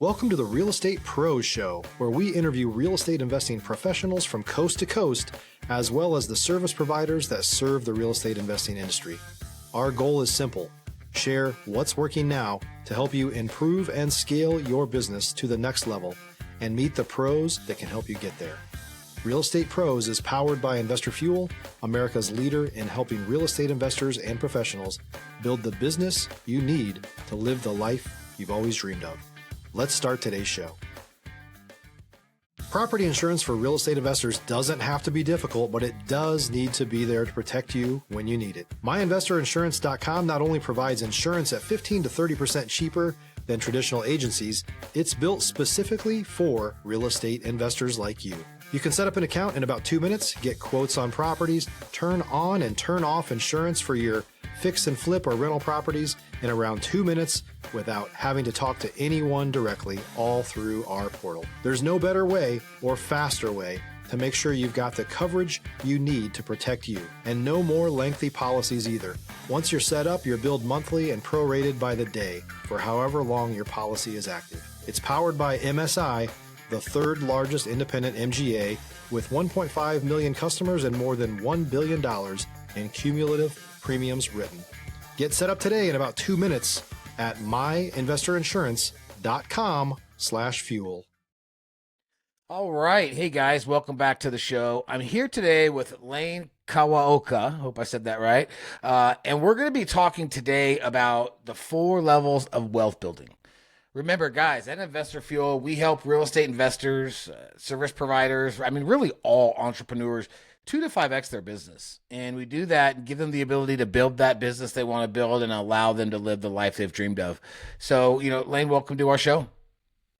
Welcome to the Real Estate Pros Show, where we interview real estate investing professionals from coast to coast, as well as the service providers that serve the real estate investing industry. Our goal is simple: share what's working now to help you improve and scale your business to the next level and meet the pros that can help you get there. Real Estate Pros is powered by Investor Fuel, America's leader in helping real estate investors and professionals build the business you need to live the life you've always dreamed of. Let's start today's show. Property insurance for real estate investors doesn't have to be difficult, but it does need to be there to protect you when you need it. MyInvestorInsurance.com not only provides insurance at 15 to 30% cheaper than traditional agencies, it's built specifically for real estate investors like you. You can set up an account in about 2 minutes, get quotes on properties, turn on and turn off insurance for your fix and flip or rental properties in around 2 minutes without having to talk to anyone directly, all through our portal. There's no better way or faster way to make sure you've got the coverage you need to protect you, and no more lengthy policies either. Once you're set up, you're billed monthly and prorated by the day for however long your policy is active. It's powered by MSI, the third largest independent MGA, with 1.5 million customers and more than $1 billion in cumulative premiums written. Get set up today in about 2 minutes at myinvestorinsurance.com/fuel. All right. Hey, guys. Welcome back to the show. I'm here today with Lane Kawaoka. Hope I said that right. And we're going to be talking today about the 4 levels of wealth building. Remember, guys, at Investor Fuel, we help real estate investors, service providers, really all entrepreneurs 2 to 5x their business. And we do that and give them the ability to build that business they want to build and allow them to live the life they've dreamed of. So, Lane, welcome to our show.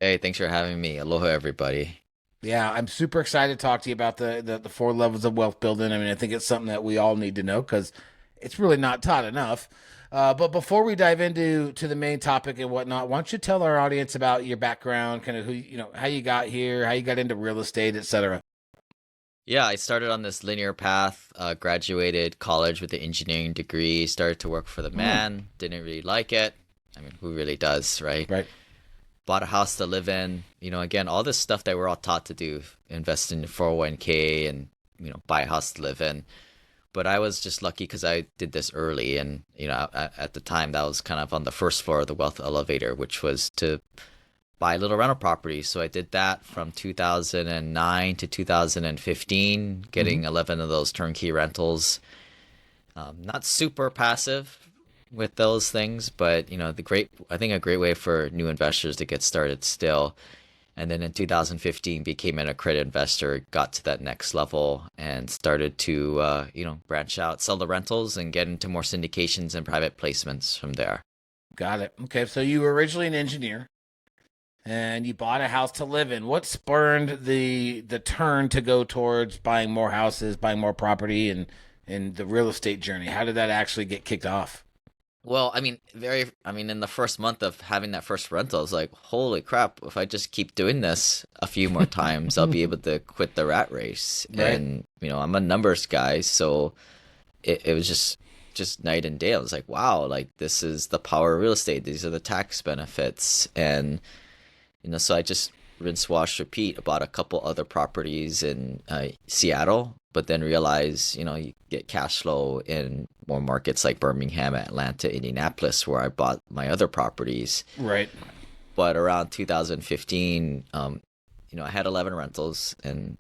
Hey, thanks for having me. Aloha, everybody. Yeah, I'm super excited to talk to you about the 4 levels of wealth building. I think it's something that we all need to know because it's really not taught enough. But before we dive into the main topic and whatnot, why don't you tell our audience about your background, kind of who, how you got here, how you got into real estate, etc. Yeah, I started on this linear path, graduated college with an engineering degree, started to work for the man, didn't really like it. Who really does, right? Right. Bought a house to live in. Again, all this stuff that we're all taught to do, invest in 401k and, buy a house to live in. But I was just lucky because I did this early. And, at the time, that was kind of on the first floor of the wealth elevator, which was to buy little rental properties. So I did that from 2009 to 2015, getting 11 of those turnkey rentals. Not super passive with those things, but I think a great way for new investors to get started still. And then in 2015 became an accredited investor, got to that next level and started to branch out, sell the rentals and get into more syndications and private placements from there. Got it. Okay, so you were originally an engineer and you bought a house to live in. What spurred the turn to go towards buying more houses, buying more property, and the real estate journey? How did that actually get kicked off? Well, in the first month of having that first rental, I was like, holy crap, if I just keep doing this a few more times, I'll be able to quit the rat race. Right. And, I'm a numbers guy, so it was just night and day. I was like, wow, like this is the power of real estate. These are the tax benefits. And, so I just rinse, wash, repeat. I bought a couple other properties in Seattle, but then realized, you get cash flow in more markets like Birmingham, Atlanta, Indianapolis, where I bought my other properties. Right. But around 2015, I had 11 rentals, and,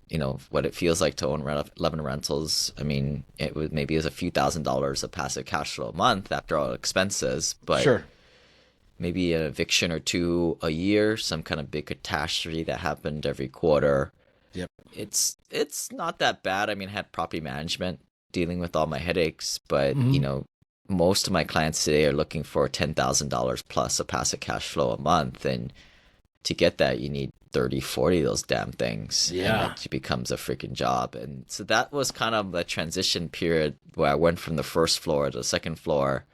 what it feels like to own 11 rentals. It was a few $1,000s of passive cash flow a month after all expenses, but sure. Maybe an eviction or 2 a year, some kind of big catastrophe that happened every quarter. Yep. It's not that bad. I had property management dealing with all my headaches, but most of my clients today are looking for $10,000 plus of passive cash flow a month, and to get that you need 30, 40 of those damn things. Yeah. And it becomes a freaking job. And so that was kind of the transition period where I went from the first floor to the second floor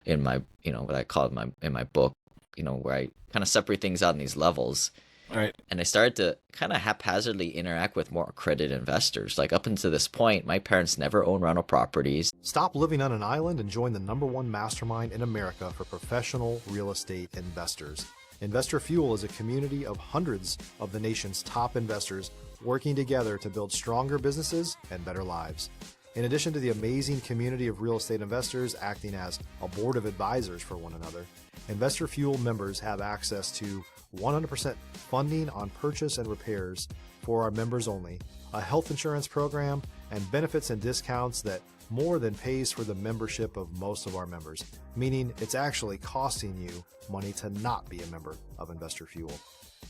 in my, what I call it in my book, where I kind of separate things out in these levels. Right. And I started to kind of haphazardly interact with more accredited investors. Like up until this point, my parents never owned rental properties. Stop living on an island and join the #1 mastermind in America for professional real estate investors. Investor Fuel is a community of hundreds of the nation's top investors working together to build stronger businesses and better lives. In addition to the amazing community of real estate investors acting as a board of advisors for one another, Investor Fuel members have access to 100% funding on purchase and repairs for our members only, a health insurance program, and benefits and discounts that more than pays for the membership of most of our members, meaning it's actually costing you money to not be a member of Investor Fuel.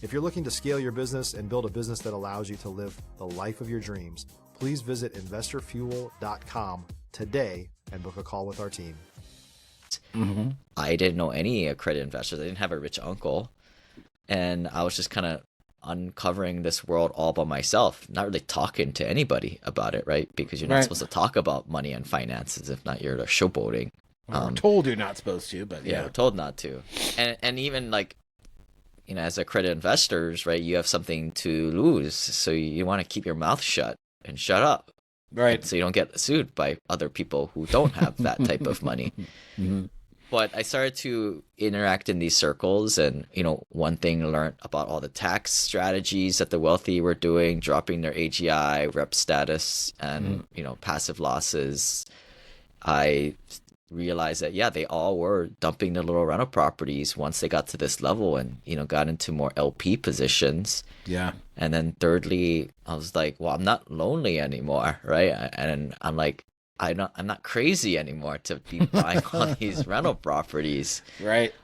If you're looking to scale your business and build a business that allows you to live the life of your dreams, please visit investorfuel.com today and book a call with our team. Mm-hmm. I didn't know any accredited investors. I didn't have a rich uncle. And I was just kind of uncovering this world all by myself, not really talking to anybody about it, right? Because you're not supposed to talk about money and finances if not you're showboating. We're told you're not supposed to, but yeah. We're told not to. And even like, as accredited investors, right, you have something to lose. So you want to keep your mouth shut and shut up. Right. So you don't get sued by other people who don't have that type of money. Mm-hmm. But I started to interact in these circles, and one thing I learned about all the tax strategies that the wealthy were doing, dropping their AGI, rep status, and passive losses. I realized that they all were dumping their little rental properties once they got to this level, and got into more LP positions. Yeah. And then thirdly, I was like, well, I'm not lonely anymore, right? And I'm like, I'm not crazy anymore to be buying all these rental properties. Right.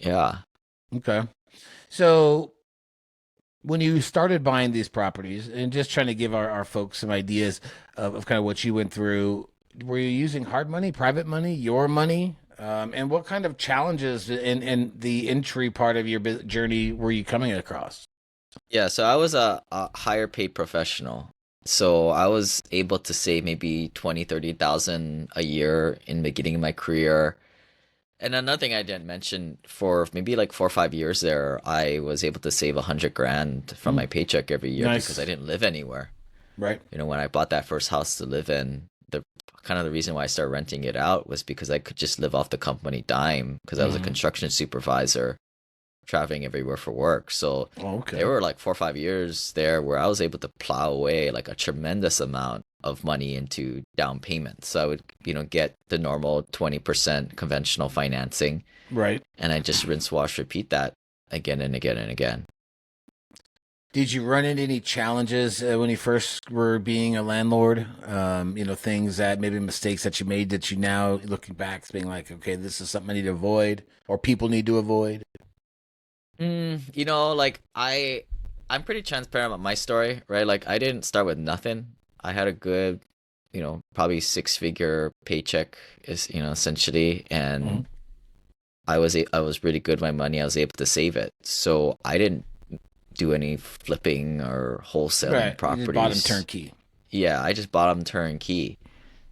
Yeah. Okay. So when you started buying these properties, and just trying to give our folks some ideas of kind of what you went through, were you using hard money, private money, your money? And what kind of challenges in the entry part of your journey were you coming across? Yeah, so I was a higher paid professional. So I was able to save maybe 20, 30,000 a year in the beginning of my career. And another thing I didn't mention, for maybe like 4 or 5 years there, I was able to save 100 grand from my paycheck every year because I didn't live anywhere. Right. When I bought that first house to live in, the reason why I started renting it out was because I could just live off the company dime because I was a construction supervisor traveling everywhere for work. So there were like 4 or 5 years there where I was able to plow away like a tremendous amount of money into down payments. So I would, get the normal 20% conventional financing. Right. And I just rinse, wash, repeat that again and again and again. Did you run into any challenges when you first were being a landlord? Things that maybe mistakes that you made that you now looking back being like, okay, this is something I need to avoid or people need to avoid? Like I'm pretty transparent about my story, right? Like I didn't start with nothing. I had a good, probably 6-figure paycheck essentially. And I was really good with my money. I was able to save it. So I didn't do any flipping or wholesaling properties. You bought them turnkey. Yeah, I just bought them turnkey.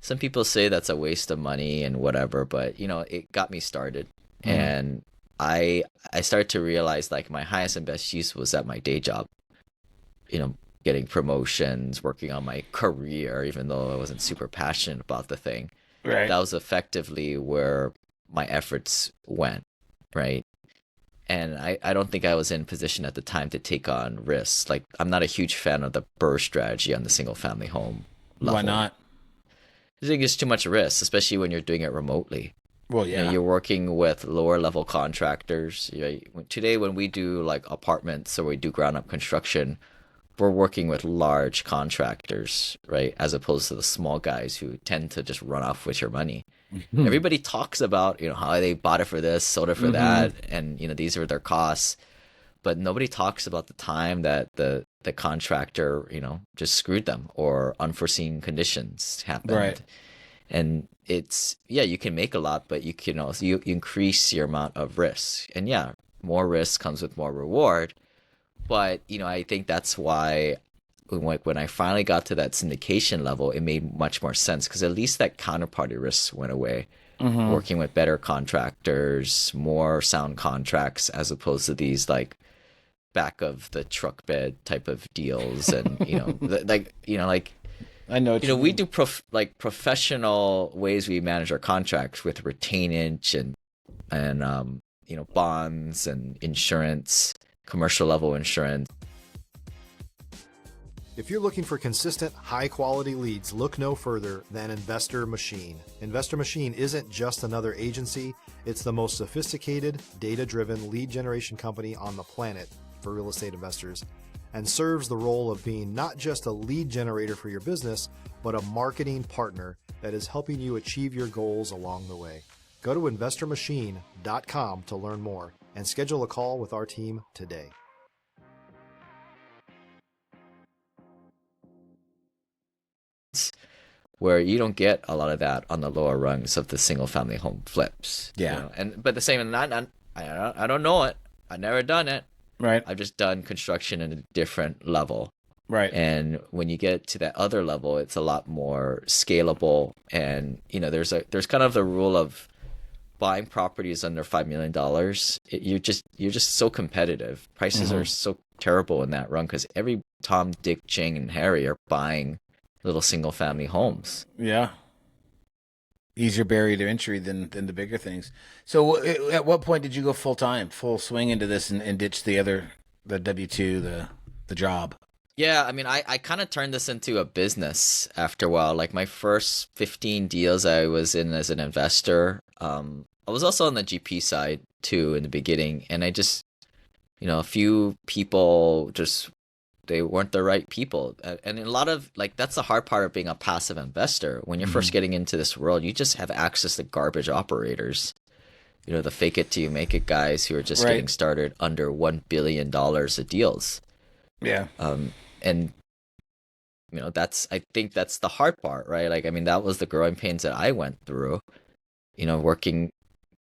Some people say that's a waste of money and whatever, but it got me started. And I started to realize like my highest and best use was at my day job. Getting promotions, working on my career, even though I wasn't super passionate about the thing. Right. That was effectively where my efforts went, right? And I don't think I was in position at the time to take on risks. Like I'm not a huge fan of the BRRRR strategy on the single family home level. Why not? I think it's too much risk, especially when you're doing it remotely. Well, yeah. You're working with lower level contractors. Today, when we do like apartments or we do ground up construction, we're working with large contractors, right? As opposed to the small guys who tend to just run off with your money. Everybody talks about, how they bought it for this, sold it for that, and these are their costs. But nobody talks about the time that the contractor, just screwed them or unforeseen conditions happened. Right. And it's, you can make a lot, but you can also, you increase your amount of risk. And more risk comes with more reward. But, I think that's why when I finally got to that syndication level, it made much more sense because at least that counterparty risk went away. Working with better contractors, more sound contracts, as opposed to these like back of the truck bed type of deals. And, I know. We do professional ways we manage our contracts with retainage and bonds and insurance, commercial level insurance. If you're looking for consistent, high-quality leads, look no further than Investor Machine. Investor Machine isn't just another agency. It's the most sophisticated, data-driven lead generation company on the planet for real estate investors, and serves the role of being not just a lead generator for your business, but a marketing partner that is helping you achieve your goals along the way. Go to investormachine.com to learn more and schedule a call with our team today. Where you don't get a lot of that on the lower rungs of the single family home flips. Yeah. But the same, I don't know it. I've never done it. Right. I've just done construction at a different level. Right. And when you get to that other level, it's a lot more scalable. And there's kind of the rule of buying properties under $5 million. You're just so competitive. Prices are so terrible in that run because every Tom, Dick, Jane, and Harry are buying little single family homes. Yeah. Easier barrier to entry than the bigger things. So at what point did you go full swing into this and ditch the W-2, the job? Yeah, I mean, I kind of turned this into a business after a while. Like my first 15 deals I was in as an investor. I was also on the GP side too in the beginning. And I just, a few people they weren't the right people. And a lot of that's the hard part of being a passive investor. When you're first getting into this world, you just have access to garbage operators, the fake it till you make it guys who are just getting started under $1 billion of deals. Yeah. And I think that's the hard part, right? That was the growing pains that I went through, working.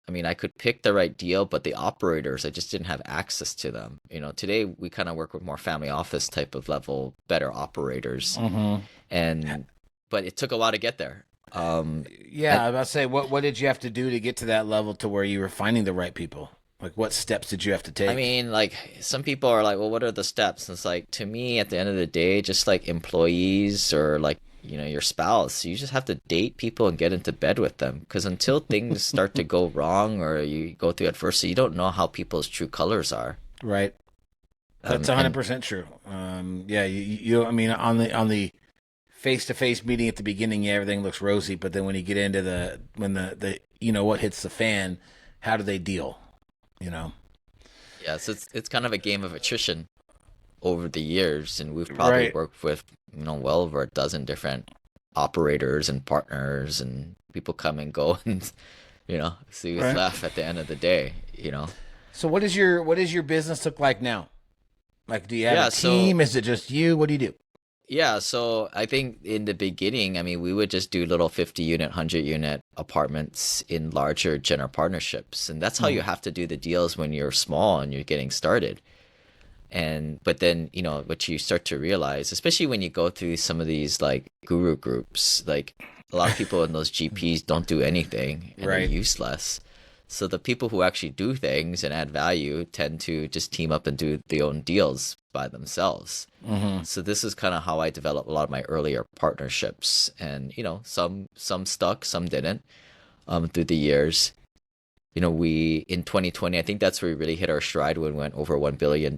I could pick the right deal, but the operators, I just didn't have access to them. Today we kind of work with more family office type of level, better operators. But it took a while to get there. I was about to say, what did you have to do to get to that level to where you were finding the right people? Like, what steps did you have to take? Some people are like, well, what are the steps? And it's to me, at the end of the day, just like employees or your spouse, you just have to date people and get into bed with them. Because until things start to go wrong or you go through adversity, you don't know how people's true colors are. Right. That's 100% true. On the face-to-face meeting at the beginning, everything looks rosy, but then when you get into when the what hits the fan, how do they deal? Yeah, so it's kind of a game of attrition over the years, and we've probably worked with well over a dozen different operators and partners, and people come and go, and so you laugh at the end of the day. So what does your business look like now? Like, do you have a team? Is it just you? What do you do? Yeah, so I think in the beginning, we would just do little 50-unit, 100-unit apartments in larger general partnerships. And that's how you have to do the deals when you're small and you're getting started. But then, what you start to realize, especially when you go through some of these guru groups, a lot of people in those GPs don't do anything and they're useless. So the people who actually do things and add value tend to just team up and do their own deals by themselves. So this is kind of how I developed a lot of my earlier partnerships. And, some stuck, some didn't through the years. We, in 2020, I think that's where we really hit our stride when we went over $1 billion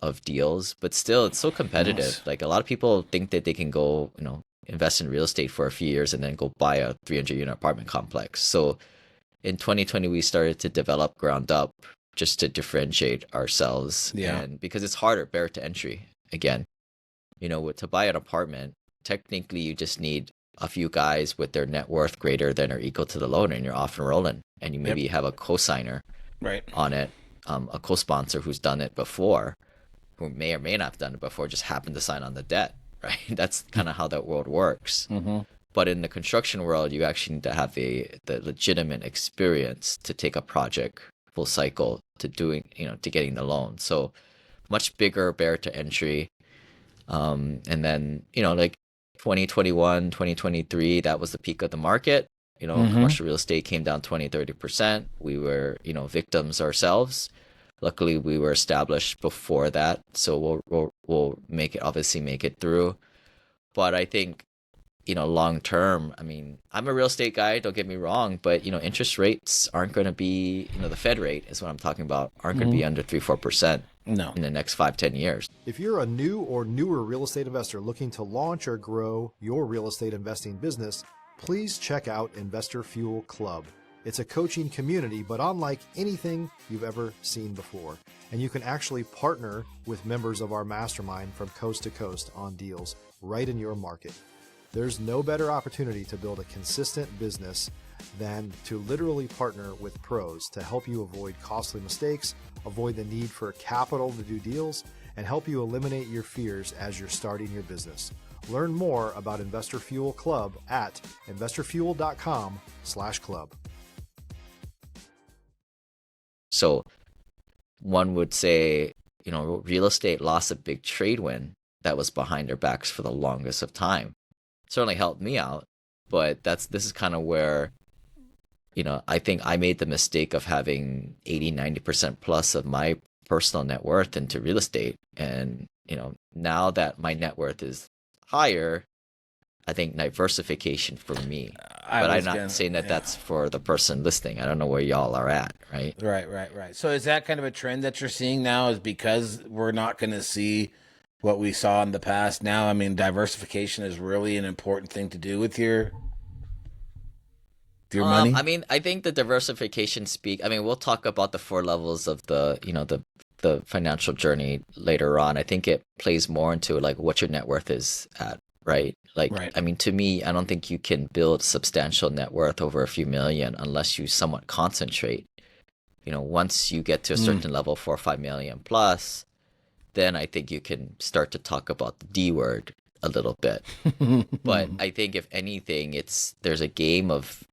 of deals. But still, it's so competitive. Nice. A lot of people think that they can go, invest in real estate for a few years and then go buy a 300-unit apartment complex. So in 2020, we started to develop ground up just to differentiate ourselves. Yeah. And because it's harder, barrier to entry. Again, to buy an apartment, technically you just need a few guys with their net worth greater than or equal to the loan, and you're off and rolling. And you maybe have a co-signer on it, a co-sponsor who's done it before, who may or may not have done it before, just happened to sign on the debt, right? That's kind of how that world works. But in the construction world, you actually need to have the legitimate experience to take a project full cycle to doing, to getting the loan. So much bigger barrier to entry. And then, 2021, 2023, that was the peak of the market. Commercial real estate came down 20, 30%. We were, victims ourselves. Luckily, we were established before that. So we'll make it through. But I think long term, I mean, I'm a real estate guy, don't get me wrong, but interest rates aren't going to be, the Fed rate is what I'm talking about, aren't going to be under 3-4% No. in the next 5-10 years. If you're a new or newer real estate investor looking to launch or grow your real estate investing business, please check out Investor Fuel Club. It's a coaching community, but unlike anything you've ever seen before. And you can actually partner with members of our mastermind from coast to coast on deals right in your market. There's no better opportunity to build a consistent business than to literally partner with pros to help you avoid costly mistakes, avoid the need for capital to do deals, and help you eliminate your fears as you're starting your business. Learn more about Investor Fuel Club at investorfuel.com/club. So one would say, real estate lost a big trade wind that was behind their backs for the longest of time. Certainly helped me out, but this is kind of where, I think I made the mistake of having 80-90% plus of my personal net worth into real estate. And, now that my net worth is higher, I think diversification for me. But I'm not saying that that's for the person listening. I don't know where y'all are at, right? Right. So is that kind of a trend that you're seeing now, is because we're not going to see what we saw in the past now? I mean, diversification is really an important thing to do with your money. I mean, I think the diversification we'll talk about the 4 levels of the financial journey later on. I think it plays more into like what your net worth is at, right? Like, Right. I mean, to me, I don't think you can build substantial net worth over a few million unless you somewhat concentrate. Once you get to a certain level, 4 or 5 million plus, then I think you can start to talk about the D word a little bit. But I think if anything, there's a game of,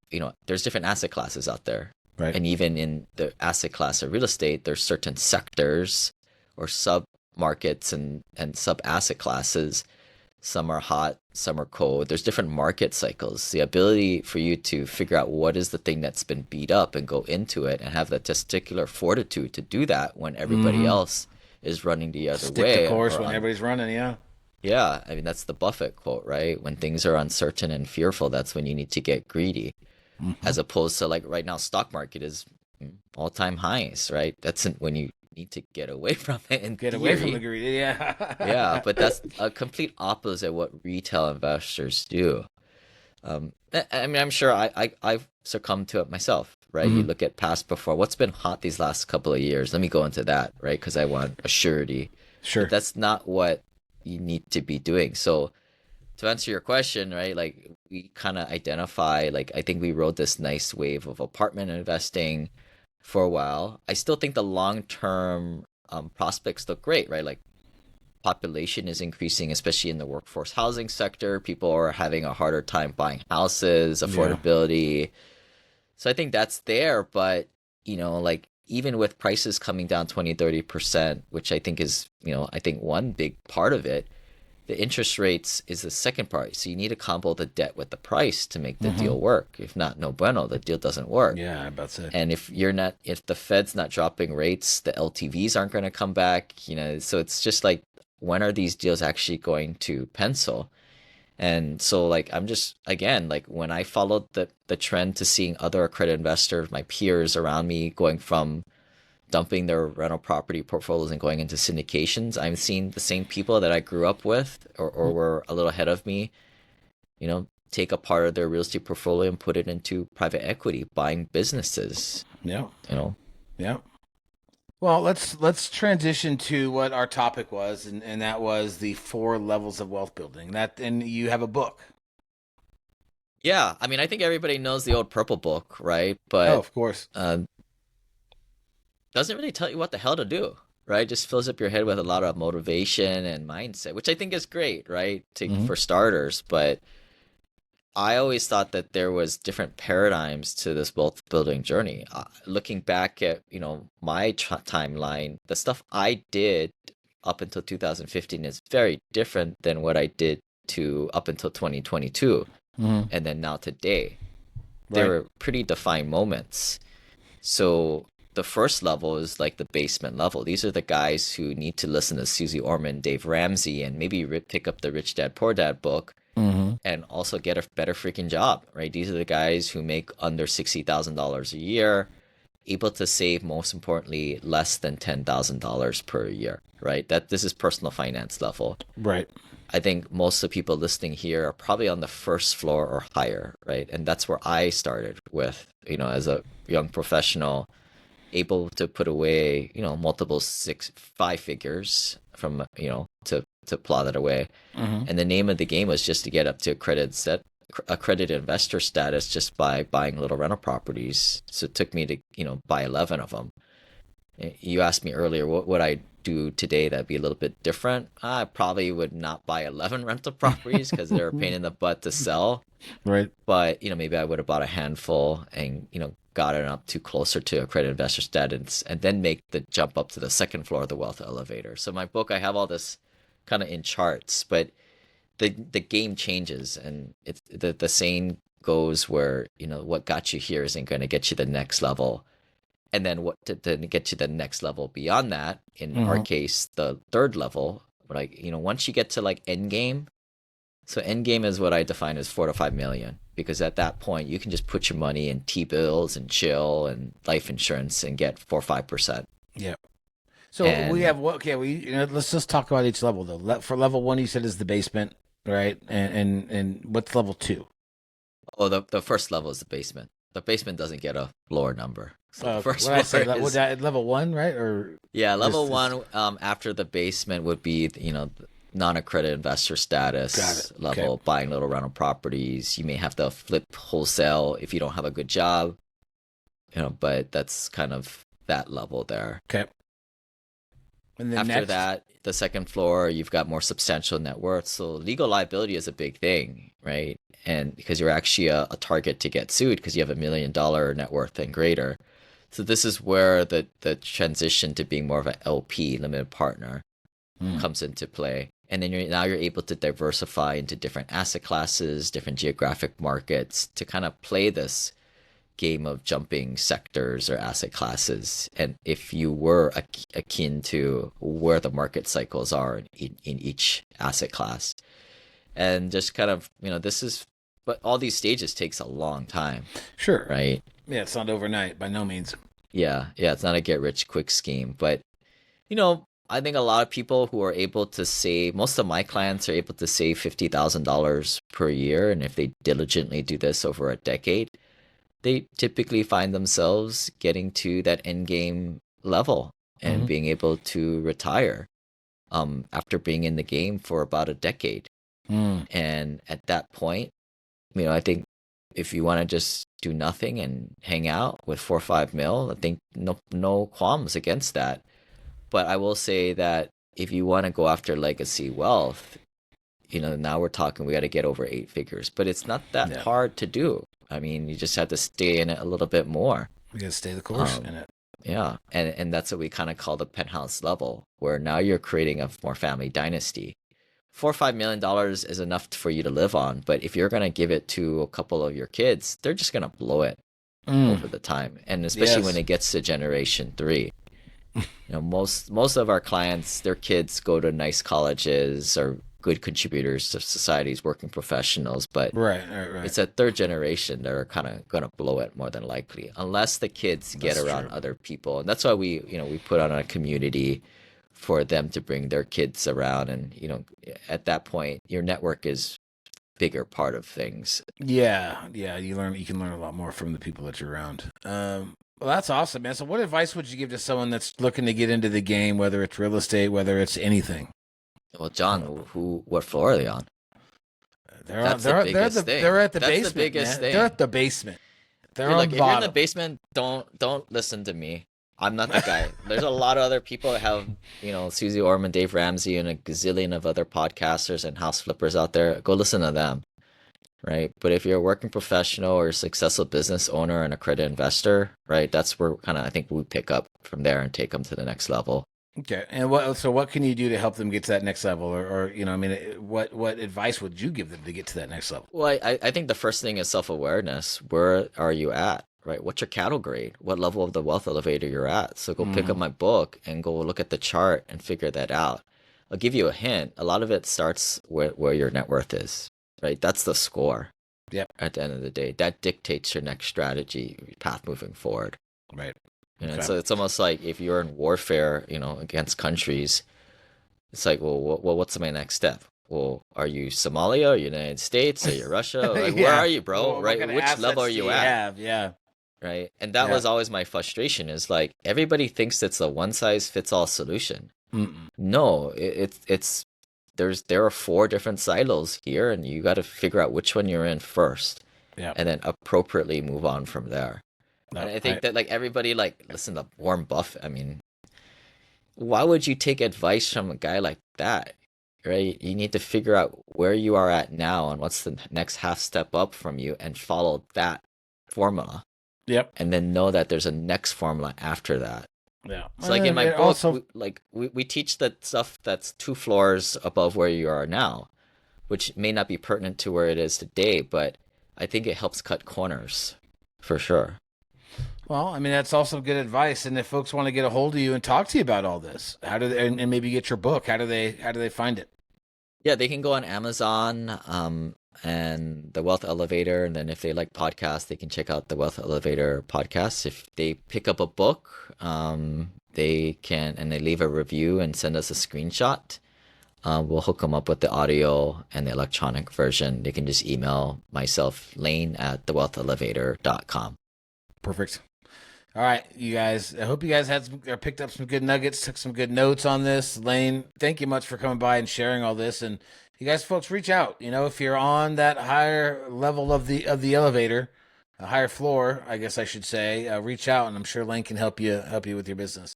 there's different asset classes out there. Right. And even in the asset class of real estate, there's certain sectors or sub markets and sub asset classes. Some are hot, some are cold. There's different market cycles. The ability for you to figure out what is the thing that's been beat up and go into it and have the testicular fortitude to do that when everybody else is running the other Stick way. the course when everybody's running, yeah. Yeah, I mean, that's the Buffett quote, right? When things are uncertain and fearful, that's when you need to get greedy. As opposed to like right now, stock market is all-time highs, right? That's when you need to get away from it and Get away from the greed, yeah. Yeah, but that's a complete opposite of what retail investors do. I mean, I'm sure I've succumbed to it myself, right? You look at past before, what's been hot these last couple of years? Let me go into that, right? Because I want a surety. Sure. But that's not what you need to be doing. So to answer your question, right, like we kind of identify, like I think we rode this nice wave of apartment investing for a while. I still think the long-term prospects look great, right? Like population is increasing, especially in the workforce housing sector. People are having a harder time buying houses, affordability. Yeah. So I think that's there, but like even with prices coming down 20-30%, which I think is, I think one big part of it, the interest rates is the second part. So you need to combo the debt with the price to make the deal work. If not, no bueno, the deal doesn't work. Yeah, I'm about to say. And if the Fed's not dropping rates, the LTVs aren't going to come back, so it's just like, when are these deals actually going to pencil? And so like, I'm just, again, like when I followed the trend to seeing other accredited investors, my peers around me going from dumping their rental property portfolios and going into syndications, I'm seeing the same people that I grew up with or were a little ahead of me, take a part of their real estate portfolio and put it into private equity, buying businesses. Yeah. Yeah. Well, let's transition to what our topic was, and that was the 4 levels of wealth building. And you have a book. Yeah, I mean, I think everybody knows the old Purple Book, right? But of course. Doesn't really tell you what the hell to do, right? Just fills up your head with a lot of motivation and mindset, which I think is great, right? For starters, but I always thought that there was different paradigms to this wealth building journey. Looking back at, my timeline, the stuff I did up until 2015 is very different than what I did up until 2022. And then now today, there were pretty defined moments. So the first level is like the basement level. These are the guys who need to listen to Susie Orman, Dave Ramsey, and maybe pick up the Rich Dad, Poor Dad book and also get a better freaking job, right? These are the guys who make under $60,000 a year, able to save, most importantly, less than $10,000 per year, right? This is personal finance level. Right. I think most of the people listening here are probably on the first floor or higher, right? And that's where I started with, as a young professional, able to put away, multiple five figures from, to plot it away. Mm-hmm. And the name of the game was just to get up to accredited investor status just by buying little rental properties. So it took me to, buy 11 of them. You asked me earlier, what would I do today that'd be a little bit different? I probably would not buy 11 rental properties because they're a pain in the butt to sell. Right. But, maybe I would have bought a handful and, got it up to closer to accredited investor status and then make the jump up to the second floor of the wealth elevator. So my book, I have all this kind of in charts, but the game changes, and it's the saying goes where, what got you here isn't going to get you the next level. And then what to get to the next level beyond that, in our case, the third level, like, once you get to like end game. So end game is what I define as 4 to 5 million, because at that point you can just put your money in T-bills and chill and life insurance and get 4 or 5%. Yeah. So we have let's just talk about each level though. For level 1, you said is the basement, right? And what's level 2? Oh, the first level is the basement. The basement doesn't get a lower number. So the first what I say, floor is level 1, right? Or yeah, level 1 after the basement would be non-accredited investor status level, Okay. buying little rental properties. You may have to flip wholesale if you don't have a good job, but that's kind of that level there. Okay. And then After that, the second floor, you've got more substantial net worth. So legal liability is a big thing, right? And because you're actually a target to get sued because you have $1 million net worth and greater. So this is where the transition to being more of an LP, limited partner, comes into play. And then you're able to diversify into different asset classes, different geographic markets to kind of play this game of jumping sectors or asset classes. And if you were akin to where the market cycles are in each asset class, and just kind of, but all these stages takes a long time. Sure. Right. Yeah. It's not overnight by no means. Yeah. It's not a get rich quick scheme, but, I think a lot of people who are able to save, most of my clients are able to save $50,000 per year. And if they diligently do this over a decade, they typically find themselves getting to that end game level and being able to retire after being in the game for about a decade. And at that point, I think if you want to just do nothing and hang out with 4 or 5 mil, I think no qualms against that. But I will say that if you want to go after legacy wealth, now we're talking, we got to get over 8 figures, but it's not that hard to do. I mean, you just have to stay in it a little bit more. We got to stay the course in it. Yeah. And that's what we kind of call the penthouse level, where now you're creating a more family dynasty. $4 or $5 million is enough for you to live on. But if you're going to give it to a couple of your kids, they're just going to blow it over the time. And especially when it gets to generation 3. Most of our clients, their kids go to nice colleges or good contributors to societies, working professionals, but right. It's a third generation that are kind of going to blow it more than likely, unless the kids get around other people. And that's why we put on a community for them to bring their kids around. And, at that point, your network is bigger part of things. Yeah. You can learn a lot more from the people that you're around. Well, that's awesome, man. So what advice would you give to someone that's looking to get into the game, whether it's real estate, whether it's anything? Well, John, what floor are they on? They're at the basement. That's the biggest thing. They're at the basement. They're on if you're in the basement, don't listen to me. I'm not the guy. There's a lot of other people that have, Susie Orman, Dave Ramsey, and a gazillion of other podcasters and house flippers out there. Go listen to them. Right. But if you're a working professional or a successful business owner and a credit investor, right, that's where kind of I think we pick up from there and take them to the next level. Okay. And what can you do to help them get to that next level? Or what advice would you give them to get to that next level? Well, I think the first thing is self-awareness. Where are you at? Right. What's your cattle grade? What level of the wealth elevator you're at? So go pick up my book and go look at the chart and figure that out. I'll give you a hint. A lot of it starts where your net worth is. right? That's the score. Yep. At the end of the day, that dictates your next strategy path moving forward. Right. And Okay. so it's almost like if you're in warfare, against countries, it's like, well, what's my next step? Well, are you Somalia, or United States, or you Russia? Like, where Yeah. are you, bro? Well, what Right? kind of Which level assets are do you you at? have? Yeah. Right? And that Yeah. was always my frustration, is like everybody thinks it's a one size fits all solution. Mm-mm. No, it's there are 4 different silos here, and you got to figure out which one you're in first, Yeah. and then appropriately move on from there. No, And I think that like everybody, like, listen to Warren Buffett. I mean, why would you take advice from a guy like that? Right? You need to figure out where you are at now and what's the next half step up from you, and follow that formula. Yep. And then know that there's a next formula after that. Yeah. It's like in my It book, also, we teach that stuff that's 2 floors above where you are now, which may not be pertinent to where it is today, but I think it helps cut corners for sure. well, I mean, that's also good advice. And if folks want to get a hold of you and talk to you about all this, how do they, and maybe get your book, how do they find it? Yeah, they can go on Amazon, and the Wealth Elevator, and then if they like podcasts, they can check out the Wealth Elevator podcast. If they pick up a book, they can, and they leave a review and send us a screenshot. We'll hook them up with the audio and the electronic version. They can just email myself, Lane, at thewealthelevator.com. Perfect. All right, you guys. I hope you guys picked up some good nuggets, took some good notes on this. Lane, thank you much for coming by and sharing all this. And you guys, folks, reach out. If you're on that higher level of the elevator, a higher floor, I guess I should say, reach out, and I'm sure Lane can help you with your business.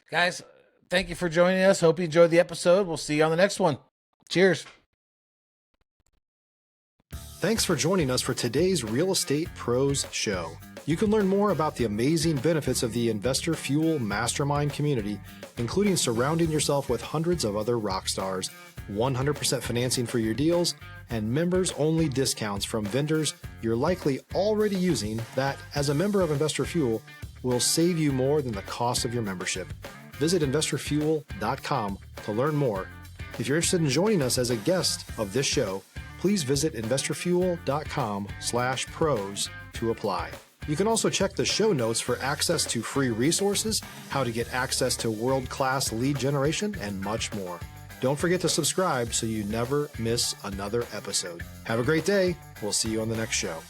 Guys, thank you for joining us. Hope you enjoyed the episode. We'll see you on the next one. Cheers. Thanks for joining us for today's Real Estate Pros Show. You can learn more about the amazing benefits of the Investor Fuel Mastermind community, including surrounding yourself with hundreds of other rock stars, 100% financing for your deals, and members-only discounts from vendors you're likely already using that, as a member of Investor Fuel, will save you more than the cost of your membership. Visit investorfuel.com to learn more. If you're interested in joining us as a guest of this show, please visit investorfuel.com/pros to apply. You can also check the show notes for access to free resources, how to get access to world-class lead generation, and much more. Don't forget to subscribe so you never miss another episode. Have a great day. We'll see you on the next show.